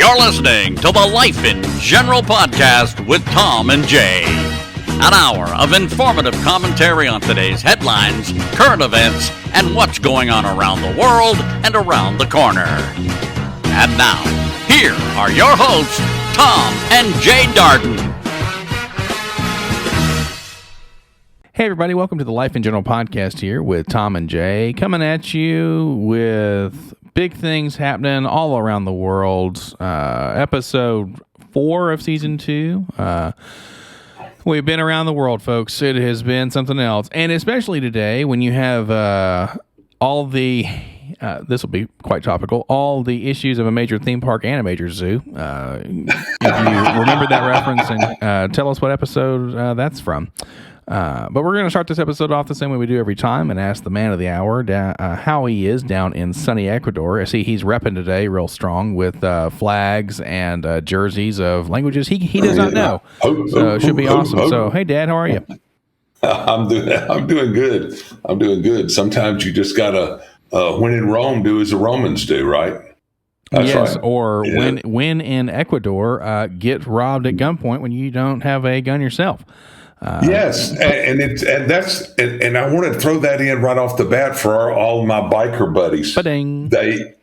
You're listening to the Life in General podcast with Tom and Jaye. An hour of informative commentary on today's headlines, current events, and what's going on around the world and around the corner. And now, here are your hosts, Tom and Jaye Darden. Hey everybody, welcome to the Life in General podcast here with Tom and Jaye, coming at you with big things happening all around the world. Episode 4 of season 2. We've been around the world, folks. It has been something else. And especially today when you have all the, this will be quite topical, all the issues of a major theme park and a major zoo. If you remember that reference, and tell us what episode that's from. But we're going to start this episode off the same way we do every time and ask the man of the hour how he is down in sunny Ecuador. I see he's repping today real strong with flags and jerseys of languages he does not know. So it should be awesome. So, hey, Dad, how are you? I'm doing good. I'm doing good. Sometimes you just got to, when in Rome, do as the Romans do, right? That's yes, right. Or when in Ecuador, get robbed at gunpoint when you don't have a gun yourself. Yes, and I want to throw that in right off the bat for all my biker buddies. Ba-ding.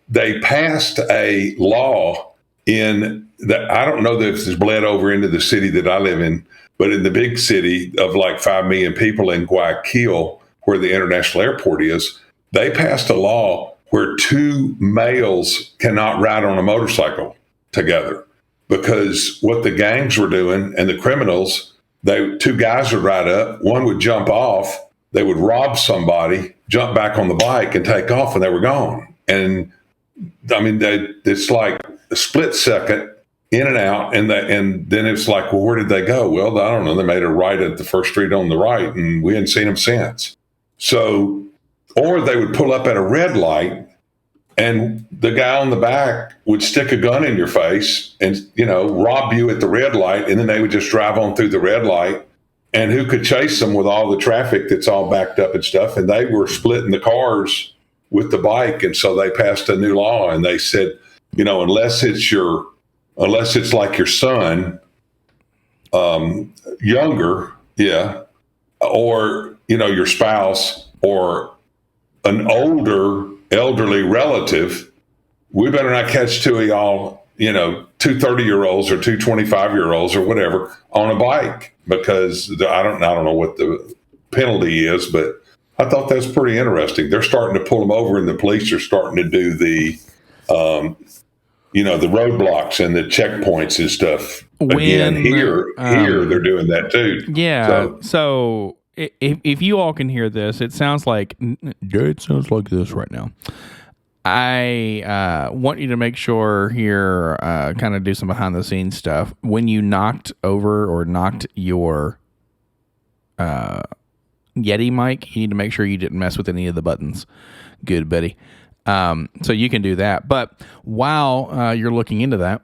They passed a law in that, I don't know that it's bled over into the city that I live in, but in the big city of like 5 million people in Guayaquil, where the international airport is, they passed a law where 2 males cannot ride on a motorcycle together, because what the gangs were doing and the criminals, 2 guys would ride up, one would jump off, they would rob somebody, jump back on the bike and take off, and they were gone. And I mean, it's like a split second in and out, and then it's like, well, where did they go? Well, I don't know. They made a right at the first street on the right, and we hadn't seen them since. So, or they would pull up at a red light, and the guy on the back would stick a gun in your face and, rob you at the red light. And then they would just drive on through the red light. And who could chase them with all the traffic that's all backed up and stuff? And they were splitting the cars with the bike. And so they passed a new law, and they said, unless it's like your son, younger, or, your spouse or an older elderly relative, we better not catch 2 of y'all, 2 30-year-olds or 2 25-year-olds or whatever on a bike, because I don't know what the penalty is, but I thought that's pretty interesting. They're starting to pull them over, and the police are starting to do the, the roadblocks and the checkpoints and stuff. Here they're doing that too. Yeah. So if you all can hear this, it sounds like this right now. I want you to make sure here, kind of do some behind the scenes stuff. When you knocked over or knocked your Yeti mic, you need to make sure you didn't mess with any of the buttons. Good, buddy. So you can do that. But while you're looking into that,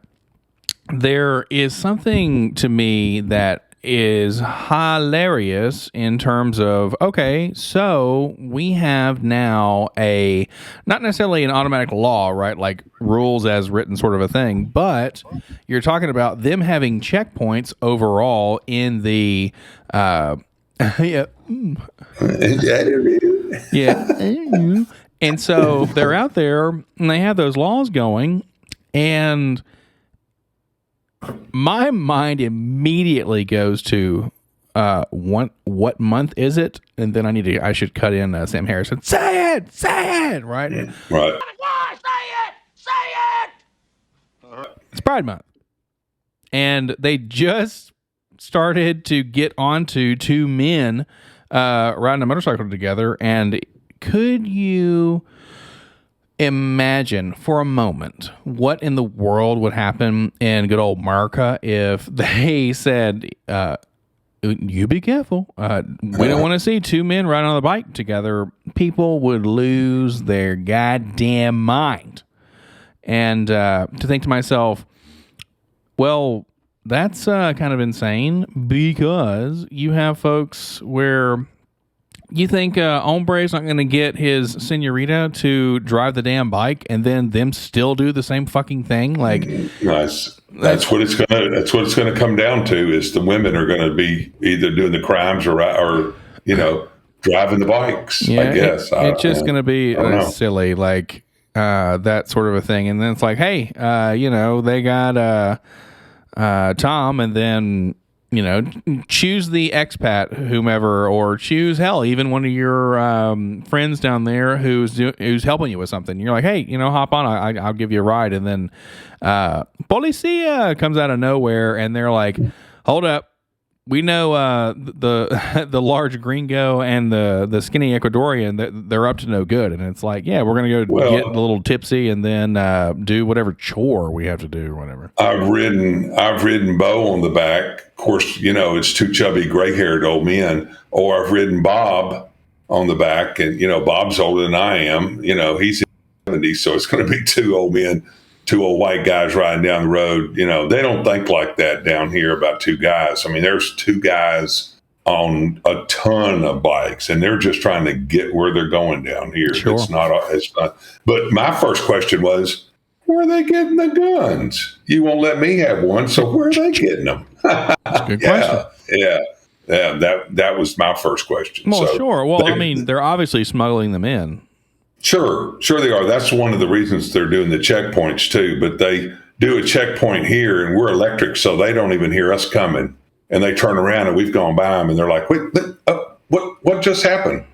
there is something to me that is hilarious in terms of, okay, so we have now not necessarily an automatic law, right? Like rules as written sort of a thing, but you're talking about them having checkpoints overall in the, and so they're out there and they have those laws going, and my mind immediately goes to what month is it? And then I should cut in Sam Harrison. Say it, right? Right. Why? Say it! It's Pride Month. And they just started to get onto 2 men riding a motorcycle together. And could you imagine for a moment what in the world would happen in good old America if they said, you be careful. We don't want to see 2 men riding on the bike together. People would lose their goddamn mind. And to think to myself, well, that's kind of insane, because you have folks where You think Hombre's not going to get his senorita to drive the damn bike and then them still do the same fucking thing? Like, that's what it's gonna come down to. Is the women are going to be either doing the crimes or driving the bikes? Yeah, I guess it's just going to be silly, like that sort of a thing. And then it's like, hey, they got Tom, and then choose the expat, whomever, or choose even one of your friends down there who's helping you with something. You're like, hey, hop on, I'll give you a ride. And then Policia comes out of nowhere, and they're like, hold up, we know the large gringo and the skinny Ecuadorian, they're up to no good. And it's like, yeah, we're gonna go get a little tipsy and then do whatever chore we have to do or whatever. I've ridden Bo on the back. Of course, it's two chubby, gray-haired old men. Or I've ridden Bob on the back, and Bob's older than I am. He's in his 70s, so it's going to be two old men, two old white guys riding down the road. They don't think like that down here about two guys. I mean, there's two guys on a ton of bikes, and they're just trying to get where they're going down here. Sure. It's not. But my first question was, where are they getting the guns? You won't let me have one, so where are they getting them? That's a good question. Yeah. That was my first question. Well, sure. Well, they're obviously smuggling them in. Sure they are. That's one of the reasons they're doing the checkpoints too. But they do a checkpoint here, and we're electric, so they don't even hear us coming. And they turn around, and we've gone by them, and they're like, "Wait, what just happened?"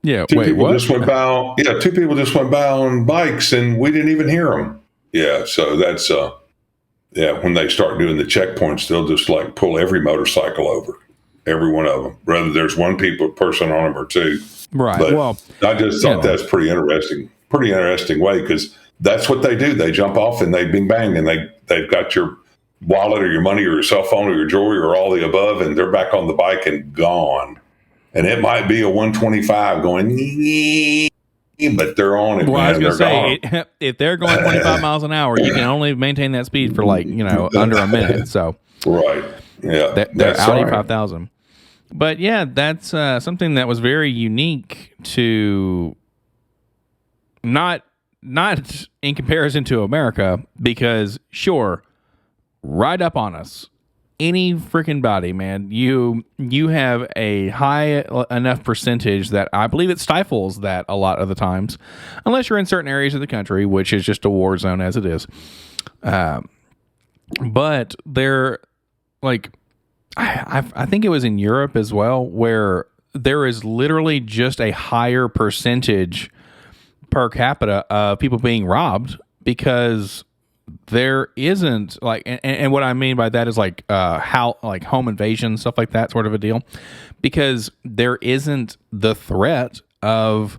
Yeah, two people just went by. Yeah, two people just went by on bikes, and we didn't even hear them. Yeah, so that's when they start doing the checkpoints, they'll just like pull every motorcycle over, every one of them, whether there's one person on them or two. Right. But well, I just thought that's pretty interesting way, because that's what they do. They jump off and they bing bang, and they've got your wallet or your money or your cell phone or your jewelry or all the above, and they're back on the bike and gone. And it might be a 125 going, but they're on it. Well, I was going to say, if they're going 25 miles an hour, you can only maintain that speed for under a minute. So right, yeah, they're Audi 5000. But yeah, that's something that was very unique to not in comparison to America, because sure, right up on us, any freaking body, man. You have a high enough percentage that I believe it stifles that a lot of the times, unless you're in certain areas of the country, which is just a war zone as it is. But they're like, I think it was in Europe as well, where there is literally just a higher percentage per capita of people being robbed, because there isn't and what I mean by that is home invasion, stuff like that sort of a deal, because there isn't the threat of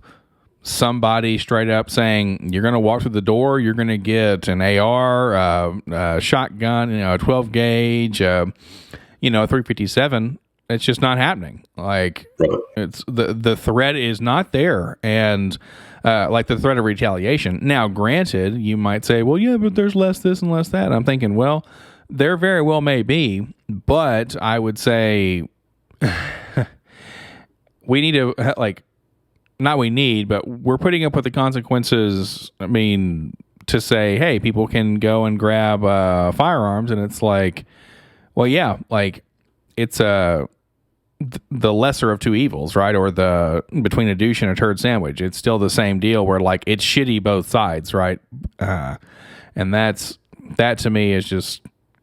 somebody straight up saying, you're going to walk through the door, you're going to get an AR, shotgun, a 12 gauge, a 357. It's just not happening. It's the threat is not there. And the threat of retaliation. Now, granted, you might say, well, yeah, but there's less this and less that. And I'm thinking, well, there very well may be, but I would say we need to, but we're putting up with the consequences. I mean, to say, hey, people can go and grab firearms, and it's like, well, yeah, it's the lesser of two evils, right? Or the between a douche and a turd sandwich. It's still the same deal where it's shitty both sides, right? And that to me is just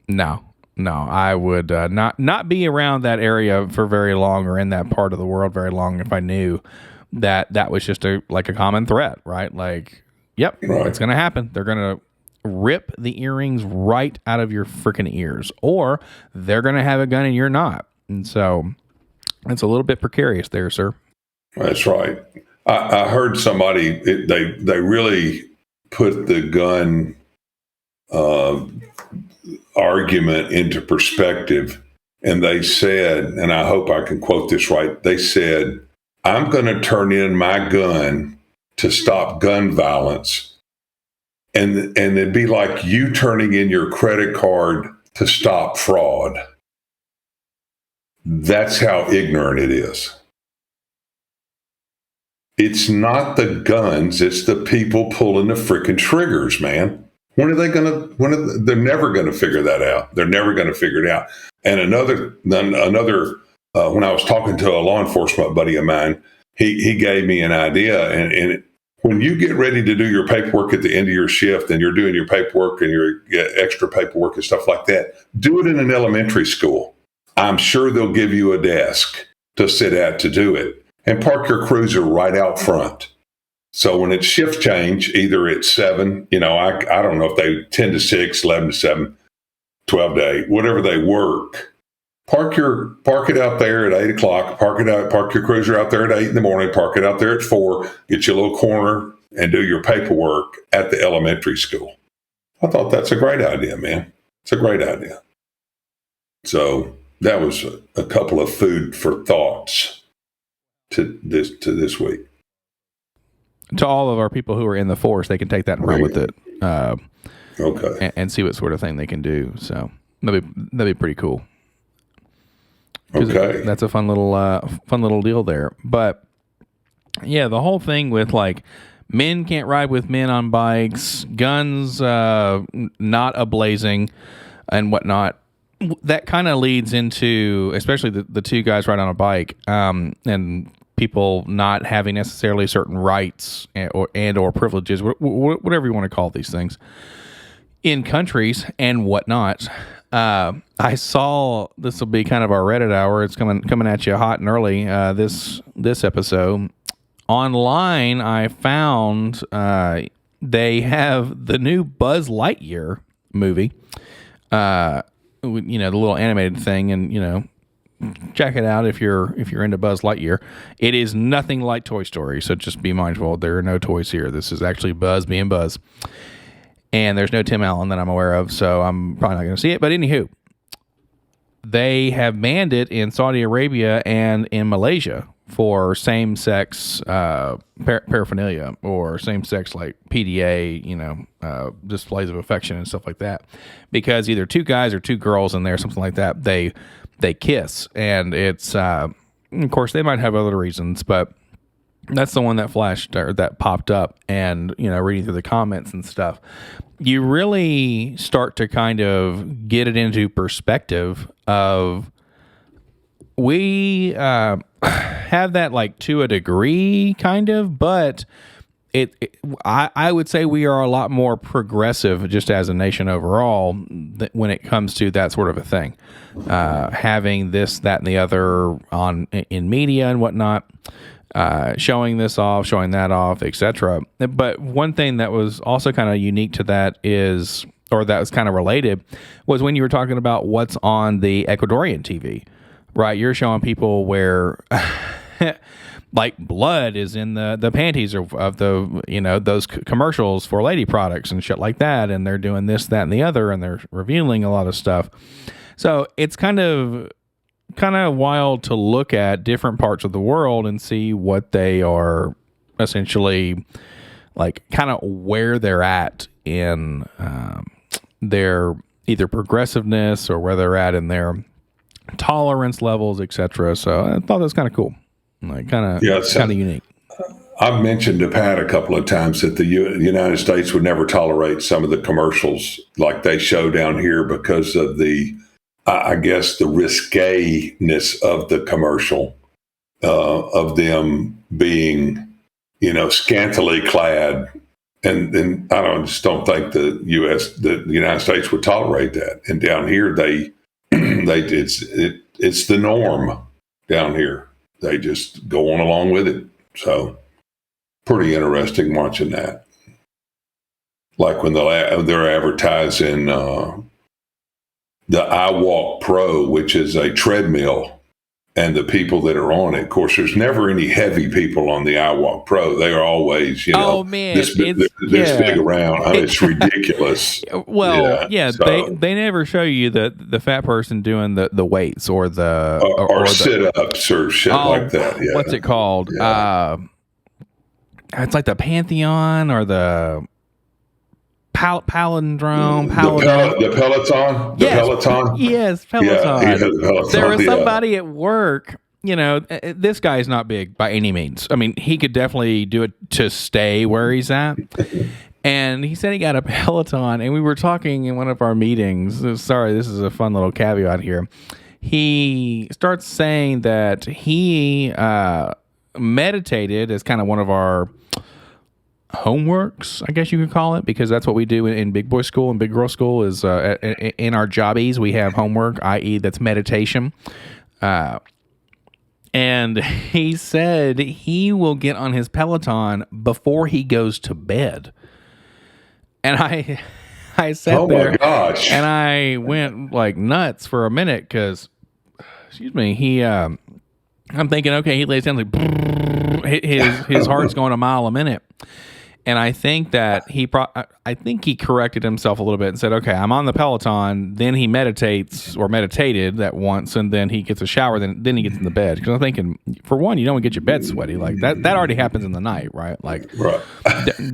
no. I would not be around that area for very long, or in that part of the world very long, if I knew that was just a common threat, right? Yep, right. It's gonna happen. They're gonna rip the earrings right out of your freaking ears, or they're gonna have a gun and you're not, and so. It's a little bit precarious there, sir. That's right. I heard somebody, they really put the gun argument into perspective. And they said, and I hope I can quote this right, they said, I'm going to turn in my gun to stop gun violence. And it'd be like you turning in your credit card to stop fraud. That's how ignorant it is. It's not the guns, it's the people pulling the freaking triggers, man. When are they going to, they're never going to figure that out. They're never going to figure it out. And another, when I was talking to a law enforcement buddy of mine, he gave me an idea. And when you get ready to do your paperwork at the end of your shift and you're doing your paperwork and your extra paperwork and stuff like that, do it in an elementary school. I'm sure they'll give you a desk to sit at to do it, and park your cruiser right out front. So when it's shift change, either it's 7, I don't know if they 10 to 6, 11 to 7, 12 to 8, whatever they work, park it out there at 8 o'clock, park your cruiser out there at 8 in the morning, park it out there at 4, get you a little corner and do your paperwork at the elementary school. I thought that's a great idea, man. It's a great idea. So that was a couple of food for thoughts to this week. To all of our people who are in the force, they can take that and run with it. Okay. And see what sort of thing they can do. So that'd be pretty cool. Okay. That's a fun little deal there. But yeah, the whole thing with like men can't ride with men on bikes, guns not ablazing and whatnot. That kind of leads into, especially the two guys ride on a bike, and people not having necessarily certain rights or privileges, whatever you want to call these things, in countries and whatnot. I saw, this will be kind of our Reddit hour. It's coming at you hot and early. This episode online, I found they have the new Buzz Lightyear movie. The little animated thing, and check it out if you're into Buzz Lightyear. It is nothing like Toy Story, so just be mindful. There are no toys here. This is actually Buzz being Buzz. And there's no Tim Allen that I'm aware of, so I'm probably not going to see it. But anywho, they have banned it in Saudi Arabia and in Malaysia for same-sex paraphernalia or same-sex like PDA, displays of affection and stuff like that. Because either two guys or two girls in there, something like that, they kiss. And it's, of course, they might have other reasons, but that's the one that flashed or that popped up. And, reading through the comments and stuff, you really start to kind of get it into perspective of we have that like to a degree kind of, but I would say we are a lot more progressive just as a nation overall when it comes to that sort of a thing. Having this, that, and the other in media and whatnot, showing this off, showing that off, etc. But one thing that was also kind of unique to that is, or that was kind of related, was when you were talking about what's on the Ecuadorian TV, right? You're showing people where like blood is in the panties of the, those commercials for lady products and shit like that. And they're doing this, that, and the other, and they're revealing a lot of stuff. So it's kind of wild to look at different parts of the world and see what they are essentially like, kind of where they're at in their either progressiveness or where they're at in their tolerance levels, etc. So I thought that was kind of cool, like kind of unique. I've mentioned to Pat a couple of times that the United States would never tolerate some of the commercials like they show down here because of the, I guess, the risque-ness of the commercial, of them being, scantily clad. And I just don't think the United States would tolerate that. And down here, it's the norm down here. They just go on along with it. So pretty interesting watching that. Like when they're advertising the iWalk Pro, which is a treadmill, and the people that are on it. Of course, there's never any heavy people on the iWalk Pro. They are always, this big around. It's ridiculous. Well, so, they never show you the fat person doing the weights or the or sit-ups or shit like that. Yeah. What's it called? Yeah. It's like the Pantheon or the palindrome. The Peloton? Peloton? Yes, Peloton. Yeah, the Peloton. There was somebody at work this guy is not big by any means. I mean, he could definitely do it to stay where he's at. And he said he got a Peloton, and we were talking in one of our meetings. Sorry, this is a fun little caveat here. He starts saying that he meditated as kind of one of our homeworks, I guess you could call it, because that's what we do in big boy school and big girl school is in our jobbies, we have homework, i.e. that's meditation. And he said he will get on his Peloton before he goes to bed. And I sat there, my gosh, and I went like nuts for a minute because, excuse me, I'm thinking, okay, he lays down like his heart's going a mile a minute, and I think that I think he corrected himself a little bit and said, okay, I'm on the Peloton. Then he meditated that once, and then he gets a shower. Then he gets in the bed, because I'm thinking, for one, you don't get your bed sweaty like that. That already happens in the night, right? Like, right.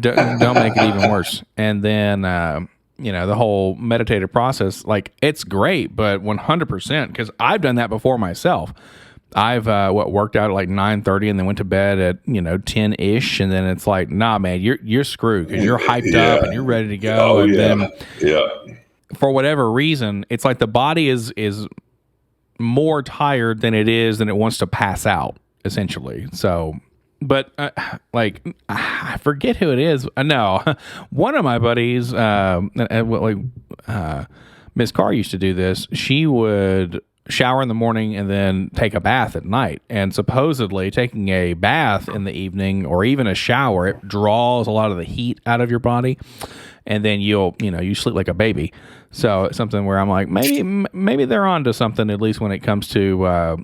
Don't make it even worse. And then the whole meditative process, like, it's great, but 100%, because I've done that before myself. I've worked out at like 9:30 and then went to bed at 10-ish, and then it's like, nah, man, you're screwed because you're hyped up and you're ready to go. Then for whatever reason, it's like the body is more tired than it wants to pass out, essentially. So, but I forget who it is. No, one of my buddies, Miss Carr used to do this. She would shower in the morning and then take a bath at night, and supposedly taking a bath in the evening or even a shower, it draws a lot of the heat out of your body, and then you sleep like a baby. So it's something where I'm like, maybe they're onto something, at least when it comes to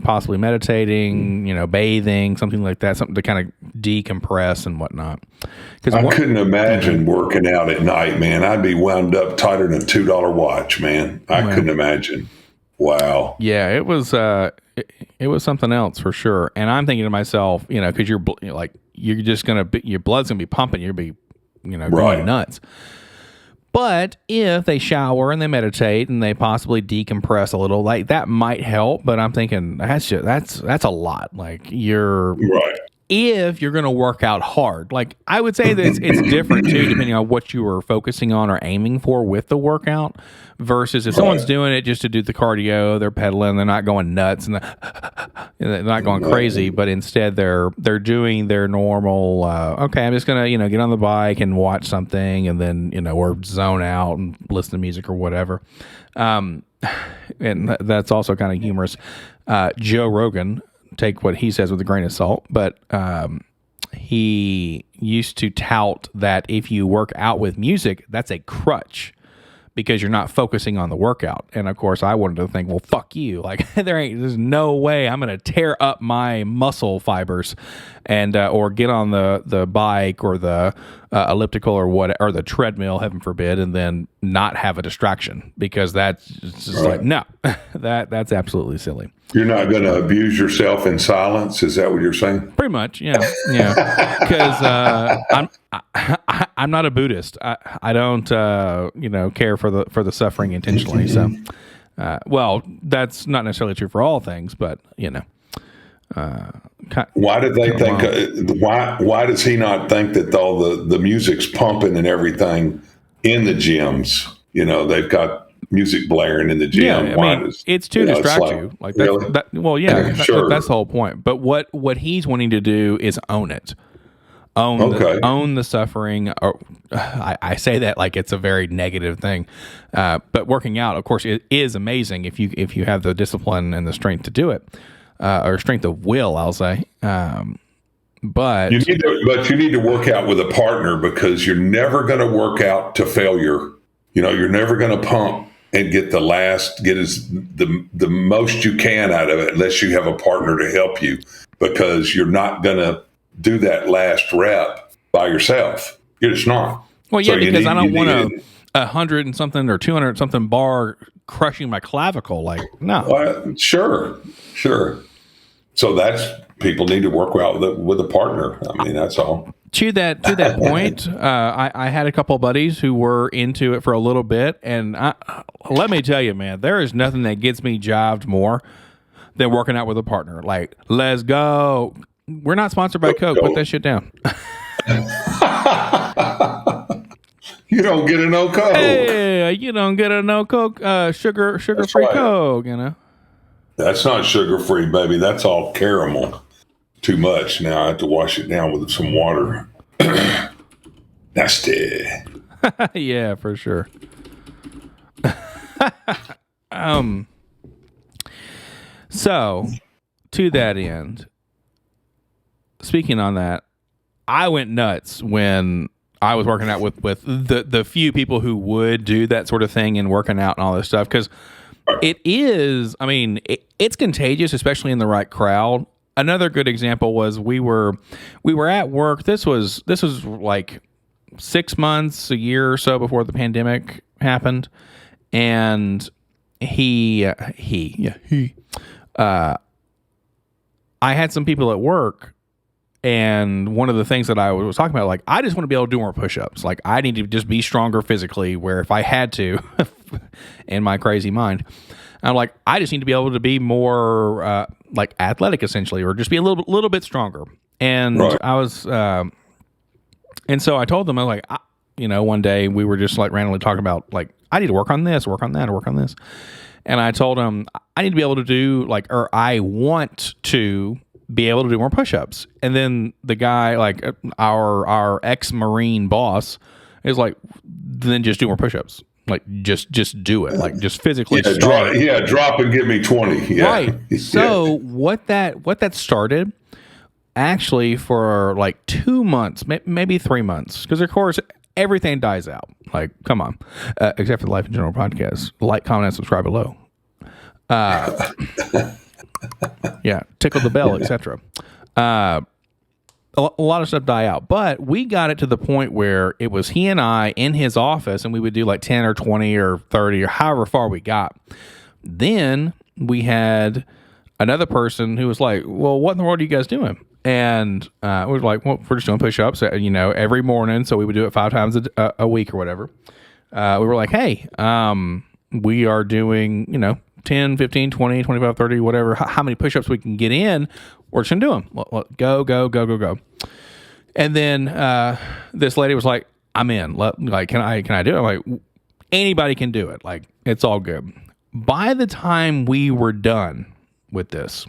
possibly meditating, bathing, something like that, something to kind of decompress and whatnot. I couldn't imagine working out at night, man. I'd be wound up tighter than a $2 watch, man. I couldn't imagine. Wow. Yeah, it was something else for sure. And I'm thinking to myself, because your blood's gonna be pumping, you'll be, going nuts. But if they shower and they meditate and they possibly decompress a little, like, that might help. But I'm thinking that's a lot. Like, you're right. If you're going to work out hard, like, I would say that it's different too, depending on what you were focusing on or aiming for with the workout, versus if someone's doing it just to do the cardio, they're pedaling, they're not going nuts and they're not going crazy, but instead they're doing their normal. Okay, I'm just gonna get on the bike and watch something, and then or zone out and listen to music or whatever. And that's also kind of humorous. Joe Rogan. Take what he says with a grain of salt, but he used to tout that if you work out with music, that's a crutch because you're not focusing on the workout. And of course, I wanted to think, well, fuck you. Like, there's no way I'm going to tear up my muscle fibers and or get on the bike or the elliptical or the treadmill, heaven forbid, and then not have a distraction, because that's just like, no, that's absolutely silly. You're not going to abuse yourself in silence. Is that what you're saying? Pretty much, yeah. Because I'm not a Buddhist. I don't care for the suffering intentionally. So, well, that's not necessarily true for all things, but why did they think? Why does he not think that all the music's pumping and everything in the gyms? They've got music blaring in the gym. Yeah, it's to distract you. Like that, really? Sure. That's the whole point. But what he's wanting to do is own it. Own the suffering. I say that like it's a very negative thing. But working out, of course, it is amazing if you have the discipline and the strength to do it, or strength of will, I'll say. But you need to work out with a partner, because you're never going to work out to failure. You're never going to pump and get the most you can out of it unless you have a partner to help you, because you're not going to do that last rep by yourself. You're just not. Well, yeah, because I don't want 100 and something or 200 and something bar crushing my clavicle. Like, no. Well, sure. So people need to work out with a partner. I mean, that's all. To that point, I had a couple of buddies who were into it for a little bit, and let me tell you, man, there is nothing that gets me jived more than working out with a partner. Like, let's go. We're not sponsored by Coke. Put that shit down. You don't get a no Coke. Hey, you don't get a no Coke, sugar-free right. Coke, you know? That's not sugar-free, baby. That's all caramel. Too much. Now I have to wash it down with some water. Nasty. Yeah, for sure. So, to that end, speaking on that, I went nuts when I was working out with the few people who would do that sort of thing and working out and all this stuff, because it is, I mean, it's contagious, especially in the right crowd. Another good example was we were at work. This was like 6 months, a year or so before the pandemic happened, and I had some people at work, and one of the things that I was talking about, like, I just want to be able to do more push-ups. Like, I need to just be stronger physically, where if I had to, in my crazy mind, I'm like, I just need to be able to be more like athletic, essentially, or just be a little bit stronger. And right. I was, and so I told them, I was like, one day we were just like randomly talking about, like, I need to work on this, work on that, or work on this. And I told him I need to be able to do I want to be able to do more push-ups. And then the guy, like our ex-Marine boss, is like, then just do more push-ups. Like, just do it. Like, just physically start. Drop and give me 20. Yeah. Right. So what that started, actually, for like 2 months, maybe 3 months, because of course everything dies out. Like, come on, except for the Life in General podcast. Like, comment, and subscribe below. Yeah, tickle the bell, etc. A lot of stuff die out, but we got it to the point where it was he and I in his office, and we would do like 10 or 20 or 30 or however far we got. Then we had another person who was like, well, what in the world are you guys doing? And we were like, well, we're just doing push-ups, every morning. So we would do it 5 times a week or whatever. We were like, hey, we are doing, 10, 15, 20, 25, 30, whatever, how many push-ups we can get in, we're just going to do them. Well, go. And then this lady was like, I'm in. Like, can I do it? I'm like, anybody can do it. Like, it's all good. By the time we were done with this,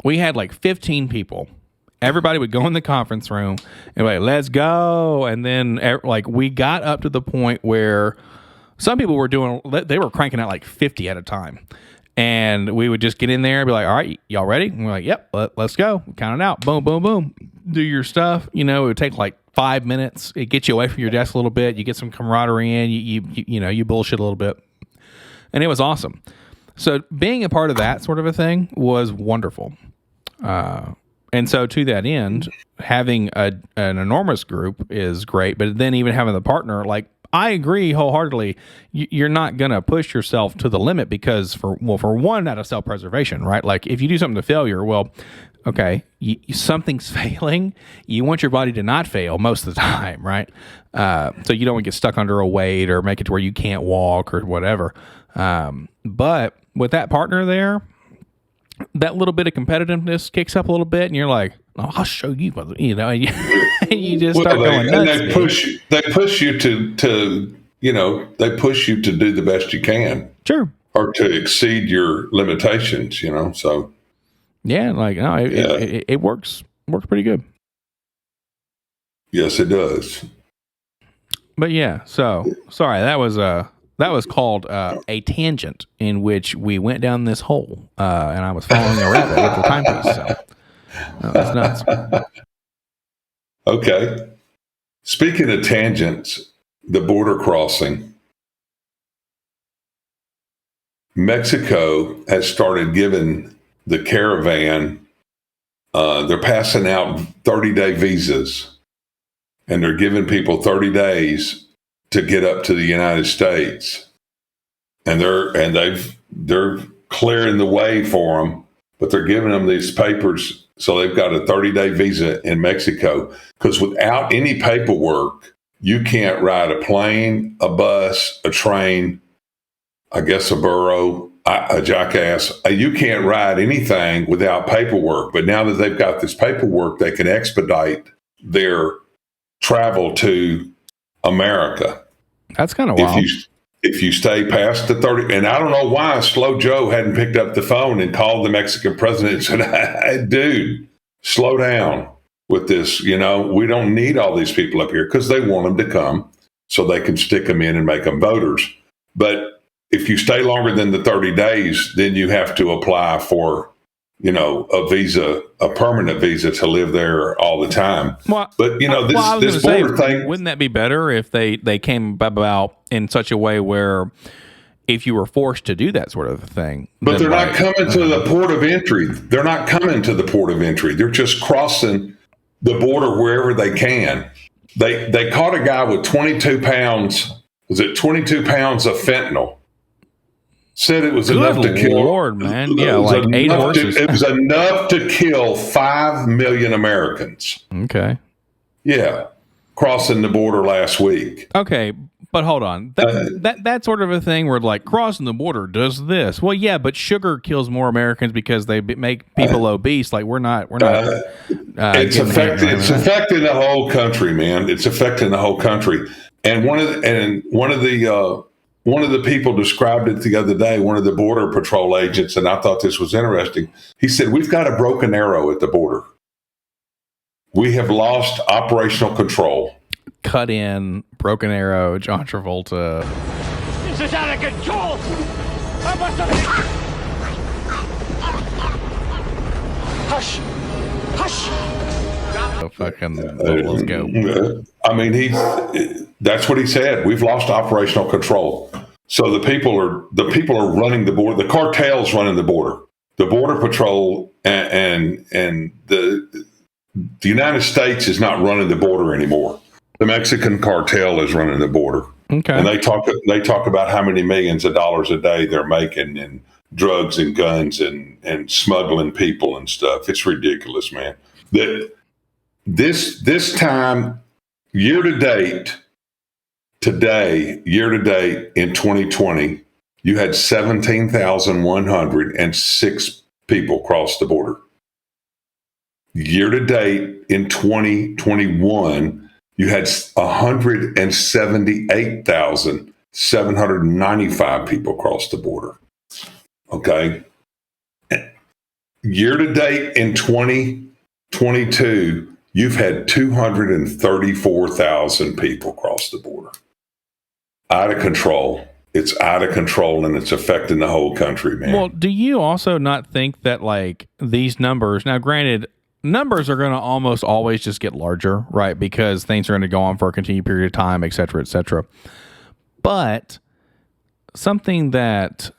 we had like 15 people. Everybody would go in the conference room and be like, let's go. And then we got up to the point where some people they were cranking out like 50 at a time. And we would just get in there and be like, all right, y'all ready? And we're like, yep, let's go. Count it out. Boom, boom, boom. Do your stuff. It would take like 5 minutes. It gets you away from your desk a little bit. You get some camaraderie in. You bullshit a little bit. And it was awesome. So being a part of that sort of a thing was wonderful. And so to that end, having an enormous group is great. But then even having the partner, like, I agree wholeheartely. You're not going to push yourself to the limit because for one, out of self-preservation, right? Like, if you do something to failure, well, okay, something's failing. You want your body to not fail most of the time, right? So you don't want to get stuck under a weight or make it to where you can't walk or whatever. But with that partner there, that little bit of competitiveness kicks up a little bit, and you're like, oh, I'll show you, and you just start going nuts. And they push you to they push you to do the best you can. Sure. Or to exceed your limitations, so. Yeah, it works pretty good. Yes, it does. But yeah, so sorry, that was called a tangent in which we went down this hole, and I was following a rabbit with the timepiece. So that's nuts. Okay. Speaking of tangents, the border crossing. Mexico has started giving the caravan, they're passing out 30-day visas, and they're giving people 30 days to get up to the United States. And they're clearing the way for them, but they're giving them these papers. So they've got a 30-day visa in Mexico, because without any paperwork, you can't ride a plane, a bus, a train, I guess a burro. a jackass. You can't ride anything without paperwork. But now that they've got this paperwork, they can expedite their travel to America. That's kind of wild. If you stay past the 30, and I don't know why Slow Joe hadn't picked up the phone and called the Mexican president and said, hey, dude, slow down with this. We don't need all these people up here, because they want them to come so they can stick them in and make them voters. But if you stay longer than the 30 days, then you have to apply for, a visa, a permanent visa to live there all the time. Well, but, this border thing. Wouldn't that be better if they came about in such a way where if you were forced to do that sort of thing? But they're not coming to the port of entry. They're not coming to the port of entry. They're just crossing the border wherever they can. They caught a guy with 22 pounds. Was it 22 pounds of fentanyl? Said it was enough to kill. Lord, man. Yeah, like 8 horses. It was enough to kill 5 million Americans. Okay. Yeah. Crossing the border last week. Okay, but hold on. That sort of a thing where, like, crossing the border does this. Well, yeah, but sugar kills more Americans because they make people obese. Like, we're not. It's affecting the whole country, man. It's affecting the whole country. And one of the people described it the other day, one of the Border Patrol agents, and I thought this was interesting. He said, we've got a broken arrow at the border. We have lost operational control. Cut in, broken arrow, John Travolta. This is out of control! Hush! Hush! So fucking, let's go. I mean, that's what he said. We've lost operational control. So the people are running the border. The cartel's running the border. The Border Patrol and the United States is not running the border anymore. The Mexican cartel is running the border. Okay. And they talk about how many millions of dollars a day they're making in drugs and guns and smuggling people and stuff. It's ridiculous, man. This time, year to date in 2020, you had 17,106 people cross the border. Year to date in 2021, you had 178,795 people cross the border. Okay. Year to date in 2022, you've had 234,000 people cross the border. Out of control. It's out of control, and it's affecting the whole country, man. Well, do you also not think that, like, these numbers, now granted, numbers are going to almost always just get larger, right? Because things are going to go on for a continued period of time, et cetera, et cetera. But something that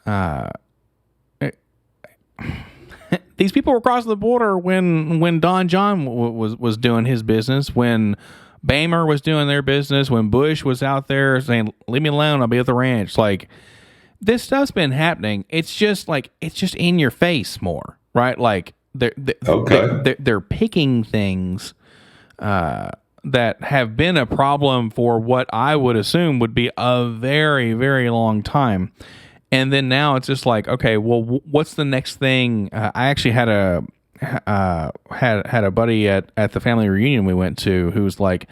these people were crossing the border when Don John was doing his business, when Boehmer was doing their business, when Bush was out there saying, leave me alone, I'll be at the ranch. Like, this stuff's been happening. It's just in your face more, right? Like, they're picking things that have been a problem for what I would assume would be a very, very long time. And then now it's just like, okay, well, what's the next thing? I actually had a buddy at the family reunion we went to who was like,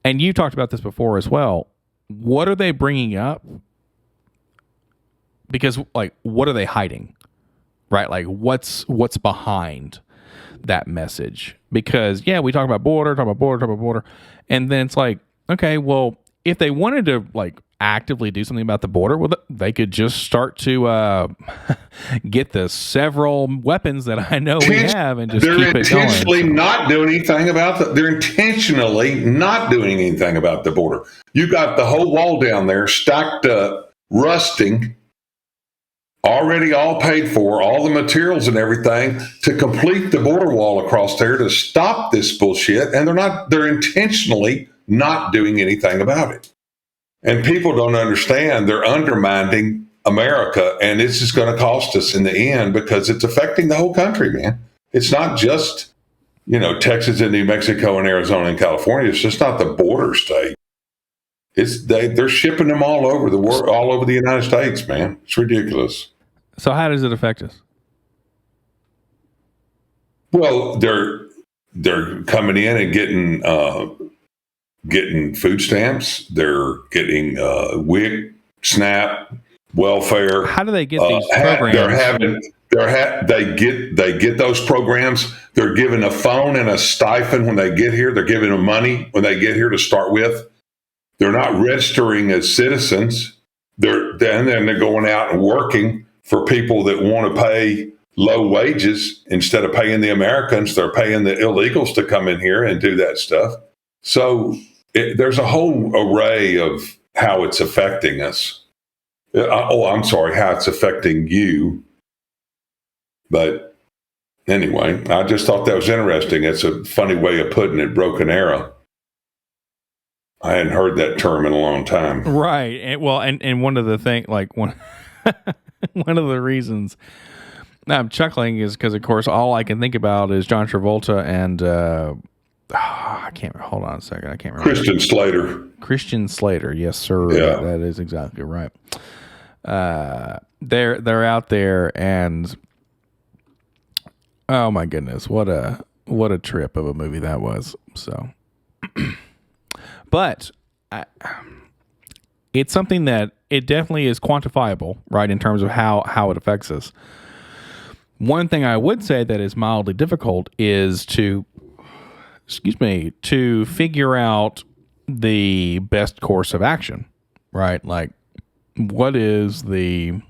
and you talked about this before as well. What are they bringing up? Because, like, what are they hiding? Right? Like, what's behind that message? Because, yeah, we talk about border. And then it's like, okay, well, if they wanted to, like, actively do something about the border, well, they could just start to get the several weapons that I know we have and just keep it going. They're intentionally not doing anything about the border. You got the whole wall down there stacked up, rusting, already all paid for, all the materials and everything to complete the border wall across there to stop this bullshit. And they're intentionally not doing anything about it. And people don't understand they're undermining America, and this is going to cost us in the end because it's affecting the whole country, man. It's not just, Texas and New Mexico and Arizona and California. It's just not the border state. They're shipping them all over the world, all over the United States, man. It's ridiculous. So how does it affect us? Well, they're coming in and getting food stamps. They're getting WIC, SNAP, welfare. How do they get these programs? They get those programs. They're given a phone and a stipend when they get here. They're giving them money when they get here to start with. They're not registering as citizens. They're going out and working for people that want to pay low wages. Instead of paying the Americans, they're paying the illegals to come in here and do that stuff. So there's a whole array of how it's affecting us. How it's affecting you. But anyway, I just thought that was interesting. It's a funny way of putting it, broken arrow. I hadn't heard that term in a long time. Right. And one of the things, like one of the reasons I'm chuckling is because, of course, all I can think about is John Travolta and I can't. Hold on a second. I can't remember. Christian Slater. Yes, sir. Yeah. That is exactly right. They're out there, and oh my goodness, what a trip of a movie that was. So, but it's something that it definitely is quantifiable, right, in terms of how it affects us. One thing I would say that is mildly difficult is to figure out the best course of action, right? Like, what is the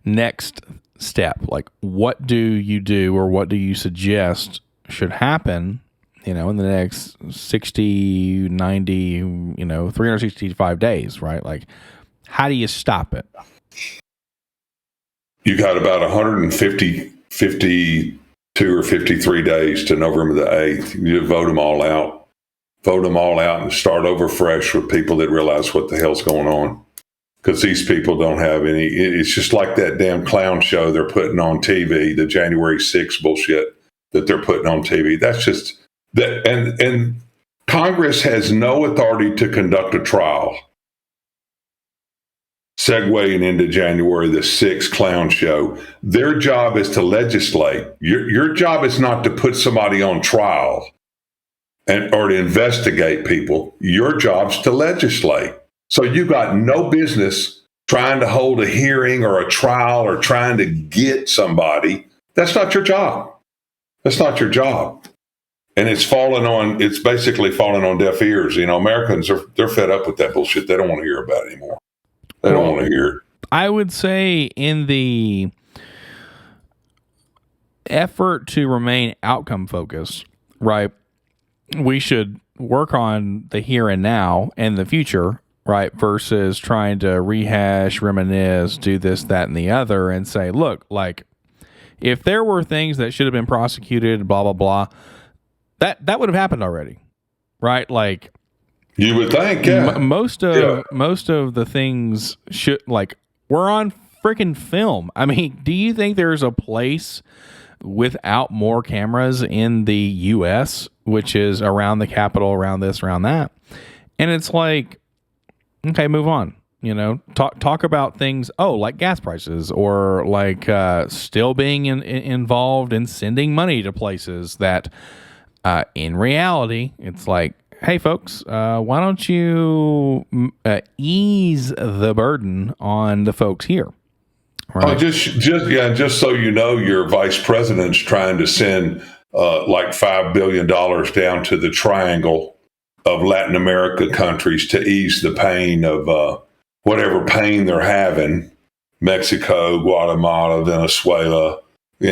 next step? Like, what do you do, or what do you suggest should happen, in the next 60, 90, 365 days, right? Like, how do you stop it? You got about 52 or 53 days to November the 8th. You vote them all out. Vote them all out and start over fresh with people that realize what the hell's going on. Because these people don't have any. It's just like that damn clown show they're putting on TV, the January 6th bullshit that they're putting on TV. That's just that. And Congress has no authority to conduct a trial. Segueing into January the 6th clown show, their job is to legislate. Your job is not to put somebody on trial or to investigate people. Your job's to legislate. So you got no business trying to hold a hearing or a trial or trying to get somebody. That's not your job. That's not your job. And it's basically falling on deaf ears. Americans they're fed up with that bullshit. They don't want to hear about it anymore. They don't want to hear it. I would say in the effort to remain outcome focused, right, we should work on the here and now and the future, right, versus trying to rehash, reminisce, do this, that, and the other, and say, look, like, if there were things that should have been prosecuted, blah, blah, blah, that would have happened already, right? Like, you would think, yeah. Most of the things we're on freaking film. I mean, do you think there's a place without more cameras in the U.S., which is around the Capitol, around this, around that? And it's like, okay, move on. Talk about things, like gas prices, or like still being involved in sending money to places that in reality, it's like, hey, folks, why don't you ease the burden on the folks here? Right? Just so you know, your vice president's trying to send like $5 billion down to the triangle of Latin America countries to ease the pain of whatever pain they're having. Mexico, Guatemala, Venezuela,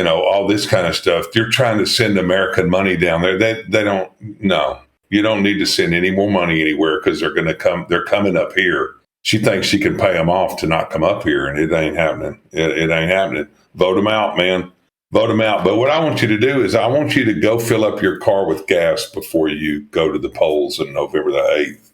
all this kind of stuff. You're trying to send American money down there. They don't. No, you don't need to send any more money anywhere because they're coming up here. She thinks she can pay them off to not come up here, and it ain't happening. It ain't happening. Vote them out, man. Vote them out. But what I want you to do is I want you to go fill up your car with gas before you go to the polls on November the 8th.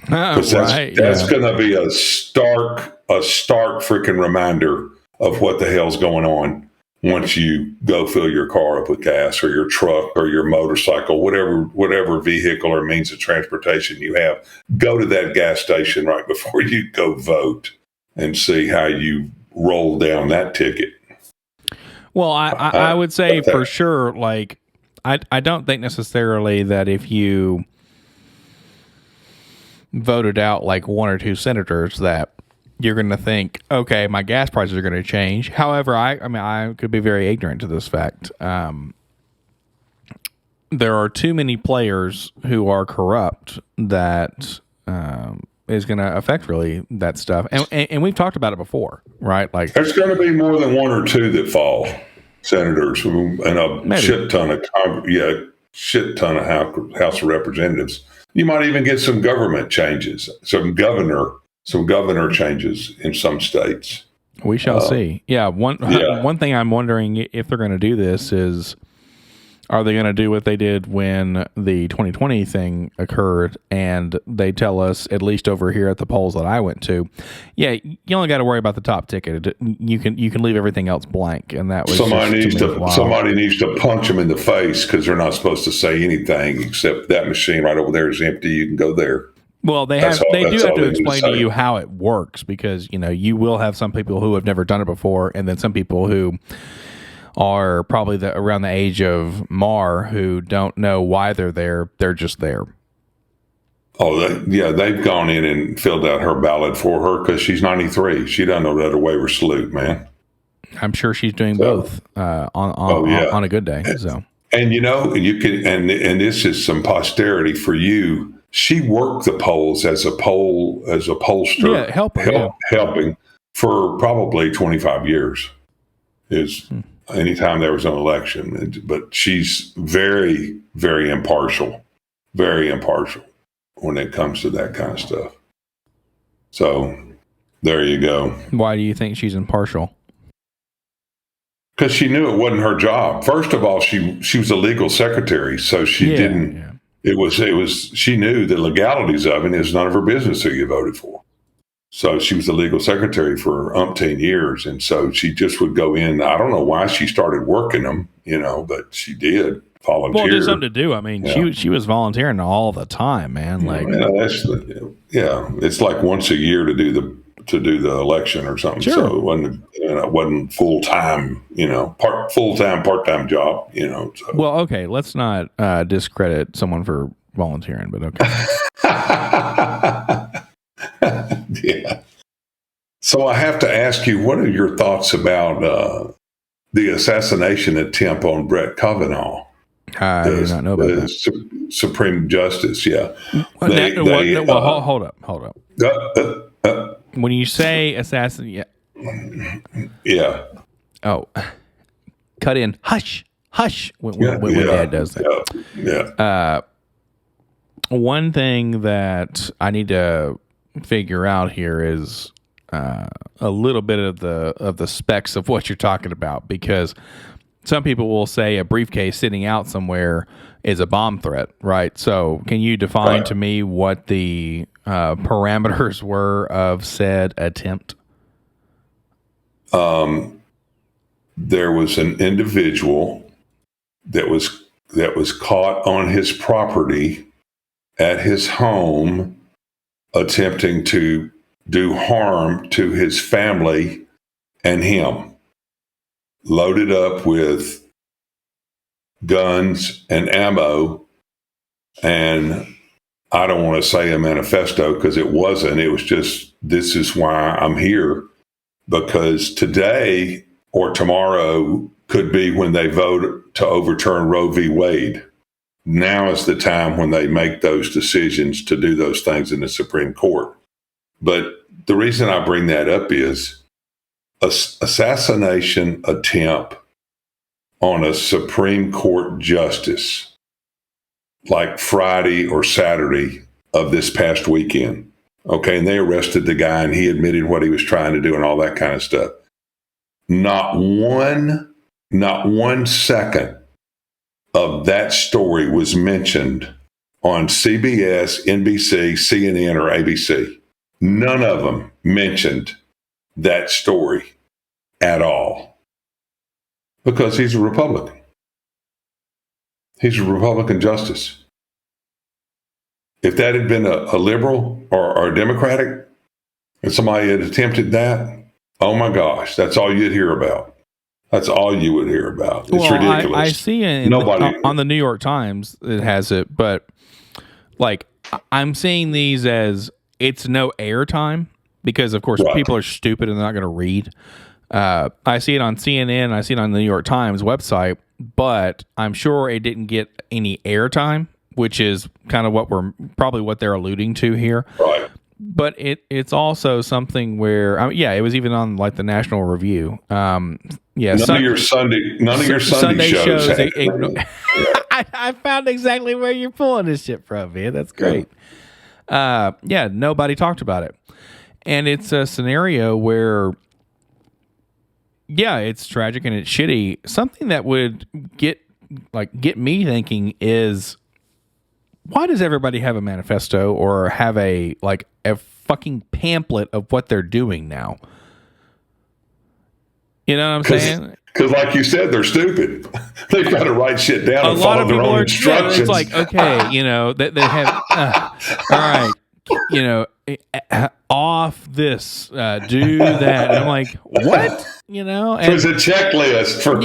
Because that's going to be a stark freaking reminder of what the hell's going on. once you go fill your car up with gas, or your truck or your motorcycle, whatever vehicle or means of transportation you have, go to that gas station right before you go vote and see how you roll down that ticket. Well, I would say for sure, like, I don't think necessarily that if you voted out like one or two senators that you're going to think, okay, my gas prices are going to change. However, I could be very ignorant to this fact. There are too many players who are corrupt that is going to affect really that stuff. And we've talked about it before, right? Like, there's going to be more than one or two that fall, senators, and a shit ton of House of Representatives. You might even get some government changes, some governor changes in some states. We shall see. Yeah. One thing I'm wondering if they're going to do this is, are they going to do what they did when the 2020 thing occurred and they tell us, at least over here at the polls that I went to, yeah, you only got to worry about the top ticket. You can leave everything else blank. And that was somebody needs to punch them in the face, because they're not supposed to say anything except that machine right over there is empty. You can go there. Well, they do have to explain to you how it works, because you will have some people who have never done it before, and then some people who are probably around the age of Mar who don't know why they're there. They're just there. Oh, they've gone in and filled out her ballot for her because she's 93. She doesn't know that to wave her salute, man. I'm sure she's doing both on a good day. So, and you can, and this is some posterity for you. She worked the polls as a pollster, helping for probably 25 years. Anytime there was an election, but she's very, very impartial when it comes to that kind of stuff. So there you go. Why do you think she's impartial? Because she knew it wasn't her job. First of all, she was a legal secretary, so she didn't. Yeah. It was. She knew the legalities of it. It's none of her business who you voted for. So she was the legal secretary for umpteen years. And so she just would go in. I don't know why she started working them, but she did volunteer. Well, there's something to do. I mean, she was volunteering all the time, man. Like, it's like once a year to do the election or something. Sure. So it wasn't full time, part-time job, So. Well, okay. Let's not discredit someone for volunteering, but okay. Yeah. So I have to ask you, what are your thoughts about the assassination attempt on Brett Kavanaugh? I do not know about that. Supreme Justice, yeah. Hold up. When you say assassin, yeah. Oh, cut in. Hush. When Dad does that. Yeah. One thing that I need to figure out here is a little bit of the specs of what you're talking about, because some people will say a briefcase sitting out somewhere is a bomb threat, right? So can you define to me what the parameters were of said attempt? There was an individual that was caught on his property at his home attempting to do harm to his family and him, loaded up with guns and ammo. And I don't want to say a manifesto, because it wasn't. It was just, this is why I'm here, because today or tomorrow could be when they vote to overturn Roe v. Wade. Now is the time when they make those decisions to do those things in the Supreme Court. But the reason I bring that up is assassination attempt on a Supreme Court justice, like Friday or Saturday of this past weekend. Okay, and they arrested the guy, and he admitted what he was trying to do and all that kind of stuff. Not one second of that story was mentioned on CBS, NBC, CNN, or ABC. None of them mentioned that story at all. Because he's a Republican. He's a Republican justice. If that had been a liberal or a Democratic, and somebody had attempted that, oh my gosh, that's all you'd hear about. That's all you would hear about. It's ridiculous. I see on the New York Times it has it, but like I'm seeing these as it's no airtime because, of course, people are stupid and they're not going to read. I see it on CNN. I see it on the New York Times website, but I'm sure it didn't get any airtime, which is kind of what they're alluding to here. Right. But it's also something where, it was even on like the National Review. None of your Sunday shows. I found exactly where you're pulling this shit from, man. That's great. Nobody talked about it, and it's a scenario where, it's tragic and it's shitty. Something that would get me thinking is, why does everybody have a manifesto or have a fucking pamphlet of what they're doing now? You know what I'm saying? Because, like you said, they're stupid. They've got to write shit down and follow their own instructions. It's like, okay, they have, all right, off this, do that. And I'm like, what? There's a checklist for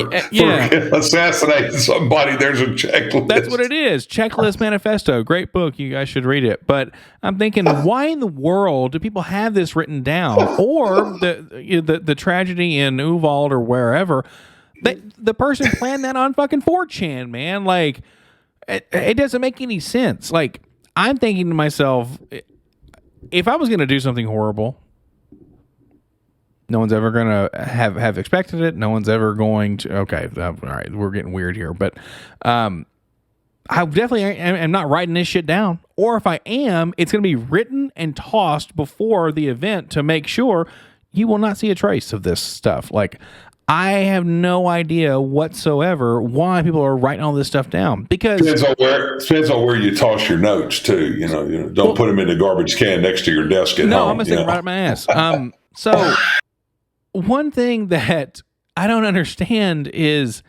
assassinating somebody. There's a checklist. That's what it is. Checklist Manifesto. Great book. You guys should read it. But I'm thinking, why in the world do people have this written down? Or the tragedy in Uvalde or wherever, the person planned that on fucking 4chan, man. Like, it doesn't make any sense. Like, I'm thinking to myself, if I was going to do something horrible, no one's ever going to have expected it. No one's ever going to. Okay, all right, we're getting weird here, but I definitely am not writing this shit down. Or if I am, it's going to be written and tossed before the event to make sure you will not see a trace of this stuff. Like, I have no idea whatsoever why people are writing all this stuff down. Because depends on where you toss your notes too. Don't put them in the garbage can next to your desk at home. No, I'm gonna stick right up my ass. So one thing that I don't understand is